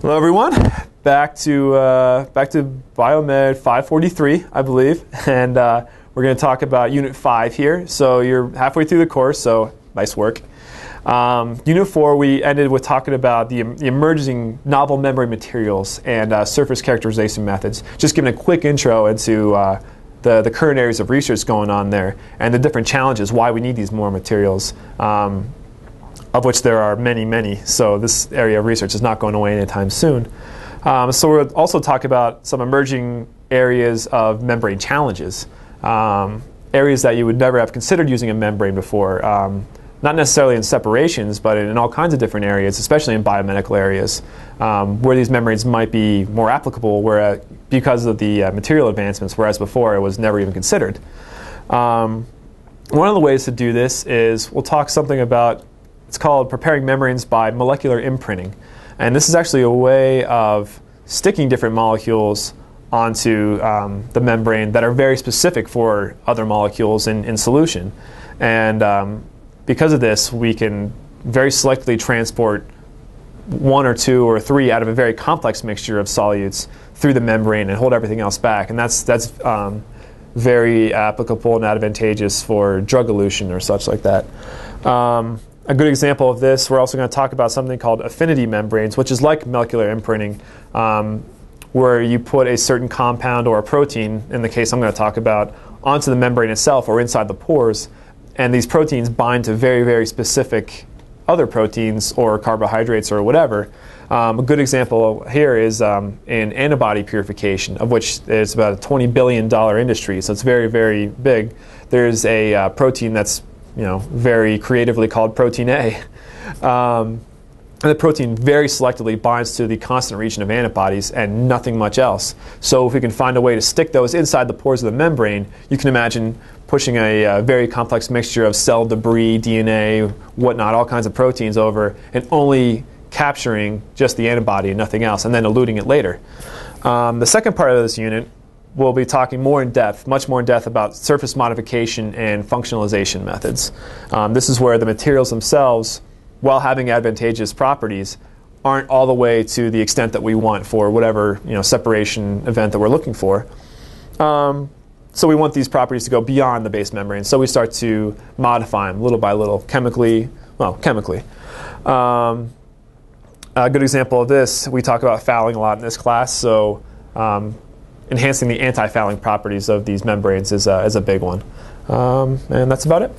Hello, everyone. Back to BIOM-MECH 543, I believe, and we're going to talk about Unit 5 here. So you're halfway through the course, so nice work. Unit 4, we ended with talking about the emerging novel membrane materials and surface characterization methods. Just giving a quick intro into the current areas of research going on there and the different challenges, why we need these more materials. Of which there are many, many. So this area of research is not going away anytime soon. So we'll also talk about some emerging areas of membrane challenges, areas that you would never have considered using a membrane before, not necessarily in separations, but in all kinds of different areas, especially in biomedical areas, where these membranes might be more applicable because of the material advancements, whereas before it was never even considered. One of the ways to do this is we'll talk something about, it's called preparing membranes by molecular imprinting. And this is actually a way of sticking different molecules onto the membrane that are very specific for other molecules in solution. And because of this, we can very selectively transport one or two or three out of a very complex mixture of solutes through the membrane and hold everything else back. And that's very applicable and advantageous for drug elution or such like that. A good example of this, we're also going to talk about something called affinity membranes, which is like molecular imprinting, where you put a certain compound or a protein, in the case I'm going to talk about, onto the membrane itself or inside the pores, and these proteins bind to very, very specific other proteins or carbohydrates or whatever. A good example here is in antibody purification, of which there's about a $20 billion industry, so it's very, very big. There's a protein that's very creatively called protein A. And the protein very selectively binds to the constant region of antibodies and nothing much else. So if we can find a way to stick those inside the pores of the membrane, you can imagine pushing a very complex mixture of cell debris, DNA, whatnot, all kinds of proteins over, and only capturing just the antibody and nothing else, and then eluting it later. The second part of this unit, we'll be talking more in depth, much more in depth about surface modification and functionalization methods. This is where the materials themselves, while having advantageous properties, aren't all the way to the extent that we want for whatever separation event that we're looking for. So we want these properties to go beyond the base membrane. So we start to modify them little by little, chemically. A good example of this, we talk about fouling a lot in this class. So enhancing the anti-fouling properties of these membranes is a big one. And that's about it.